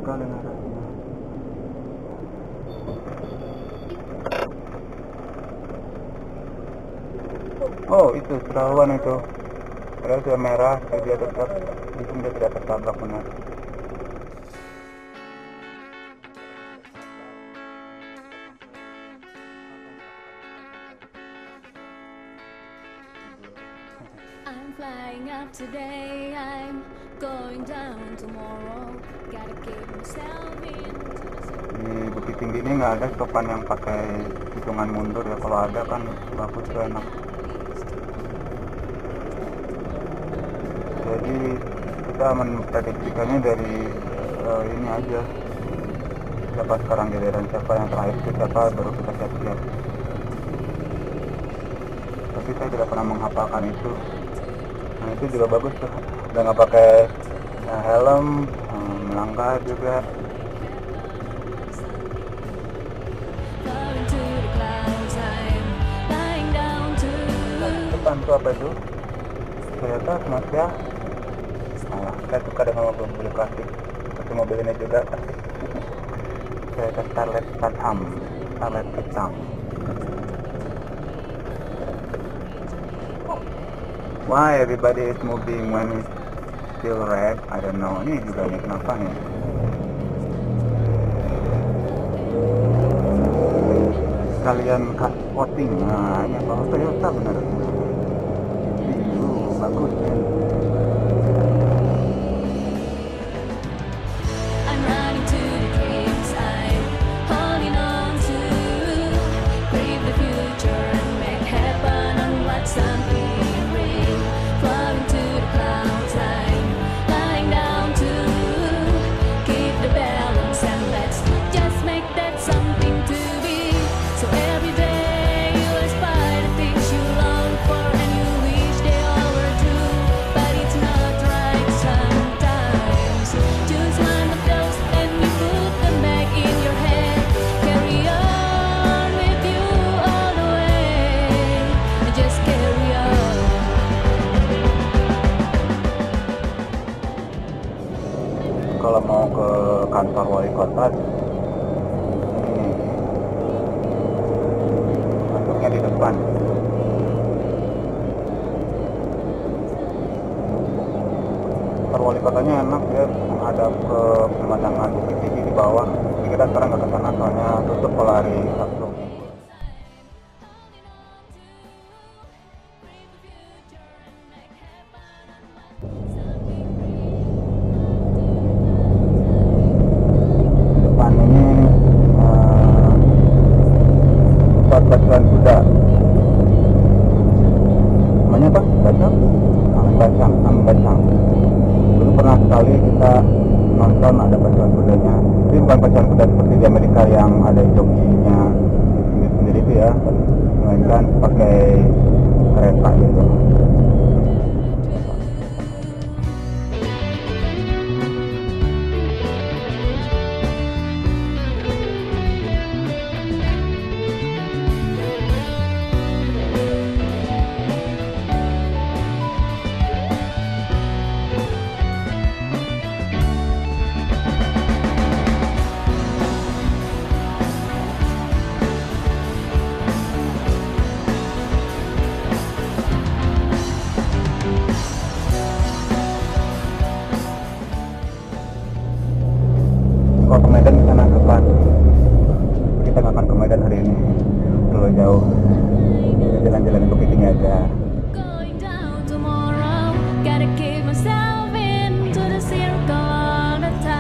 sekali merahnya. Oh, itu ketahuan itu. Padahal sudah merah, tapi dia tetap di sini dia tidak tertabrak benar. I'm flying up today, I'm going down tomorrow. Gotta keep myself in. Di Bukit Tinggi ini nggak ada stopan yang pakai hitungan mundur ya. Kalau ada kan bagus tuh, enak. Jadi kita memprediksikannya dari ini aja. Siapa sekarang giliran, siapa yang terakhir itu siapa, baru kita siap-siap. Tapi saya tidak pernah menghafalkan itu. Nah itu juga bagus tuh, udah nggak pakai helm, melangkah juga. Going to the clouds, I'm lying down to. Depan tuh apa itu? Toyota Smart ya. Nah, saya suka dengan mobil klasik. Seperti mobil ini juga klasik. Toyota Starlet hitam. Why everybody is moving when it's still red? I don't know. Ini juga nih, kenapa nih? Kalian voting. Nah, ini apa? Toyota bener. Bagus ya. I'm running to the dreams I'm holding on to. Brave the future and make happen on what something real. Flying to the clouds, I'm lying down to. Keep the balance and let's just make that something to be. So every day you aspire the things you long for and you wish they all were true. But it's not right sometimes. Choose one of those and you put them back in your head. Carry on with you all the way. Just carry on. Kalau mau ke kantor wali kota, ini masuknya di depan. Kantor wali kotanya enak ya, menghadap ke pemandangan Bukit Tinggi di bawah. Jadi kita sekarang nggak ke sana soalnya tutup kalau hari Sabtu. Depan ini tempat pacuan kuda. Namanya apa? Ambacang. Dulu pernah sekali kita nonton ada pacuan kudanya. Ini bukan pacuan kuda seperti di Amerika yang ada jokinya sendiri itu ya, melainkan pakai kereta gitu. Kalau ke Medan di sana depan. Kita nggak akan ke Medan hari ini, terlalu jauh. Kita jalan-jalan Bukit Tinggi aja. Going down tomorrow, gotta keep myself into the circle all the time.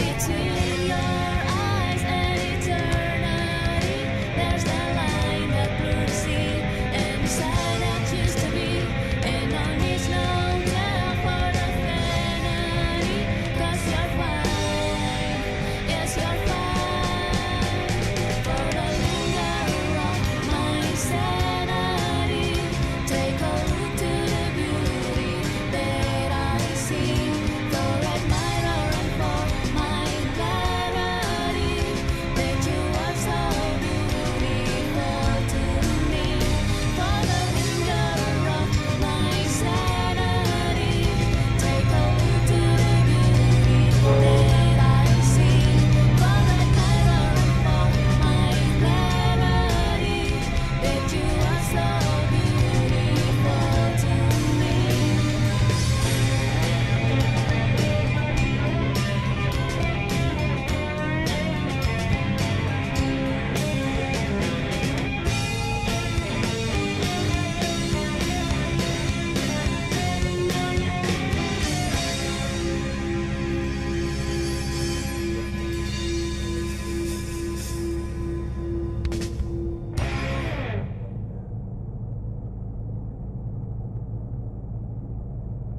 between your eyes and eternity. There's that line that blurs the sea, and the side that used to be. And no needs no tell for the vanity, 'cause you're fine, yes you're fine. For the linger of my sanity, take a look to the beauty that I see. For admirer and for my clarity, that you are so beautiful to me. For the linger of my sanity, take a look to the beauty that I see. For admirer and for my clarity, that you are so beautiful to me.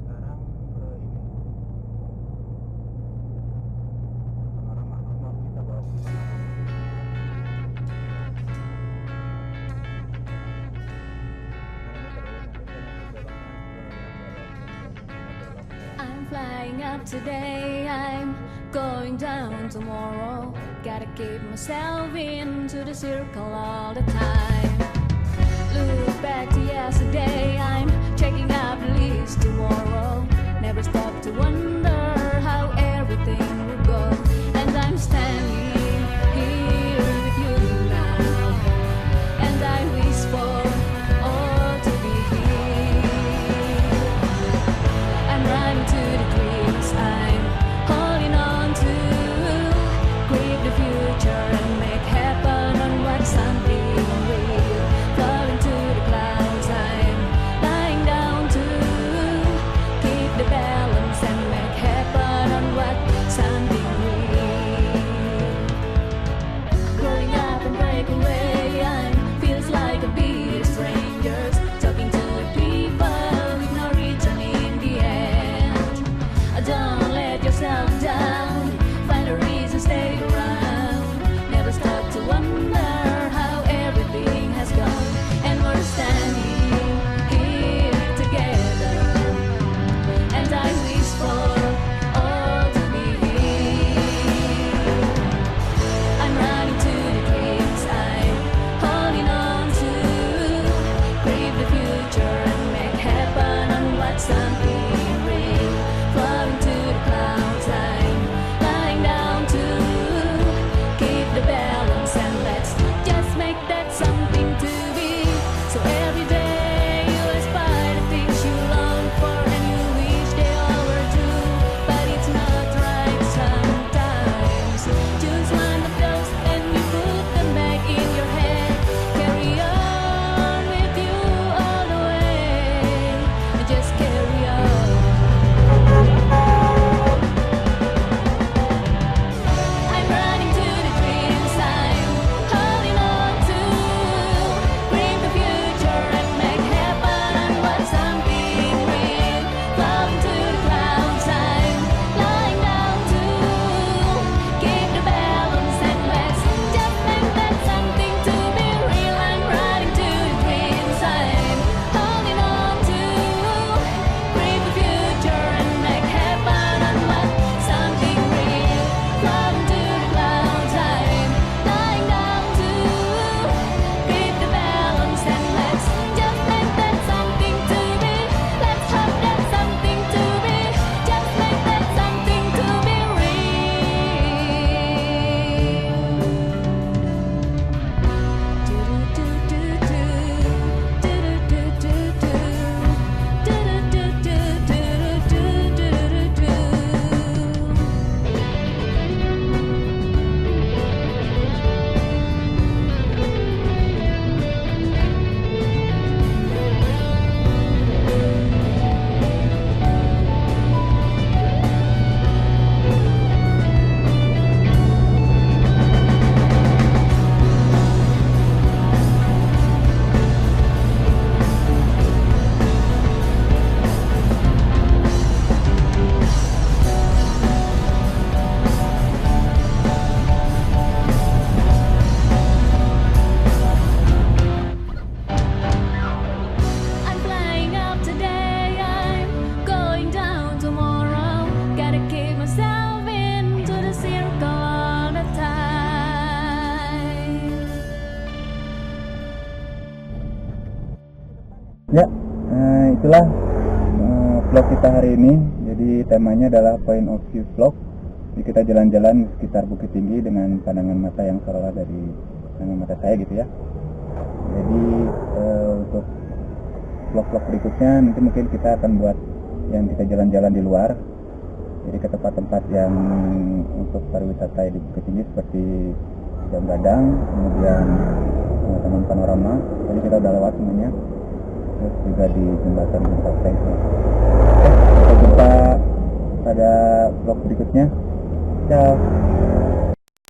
Sekarang ke ini panorama kita bawa ke I'm flying up today, I'm going down tomorrow. Gotta keep myself into the circle all the time. Look back to yesterday, I'm checking out the list tomorrow. Never stop to wonder how everything will go. And I'm standing here with you now, and I wish for all to be here. I'm running to the dreams I'm holding on to. Grip the future and make happen on what something real. Falling to the clouds I'm lying down to. Keep the balance and make happen itulah vlog kita hari ini. Jadi temanya adalah point of view vlog. Jadi kita jalan-jalan di sekitar Bukit Tinggi dengan pandangan mata yang seolah dari pandangan mata saya gitu ya. Jadi untuk vlog-vlog berikutnya nanti mungkin kita akan buat yang kita jalan-jalan di luar. Jadi ke tempat-tempat yang untuk pariwisata di Bukit Tinggi seperti Jam Gadang, kemudian Taman Panorama. Jadi kita udah lewat semuanya. Terus juga di jembatan Jembatan itu. Oke, sampai jumpa pada vlog berikutnya. Ciao.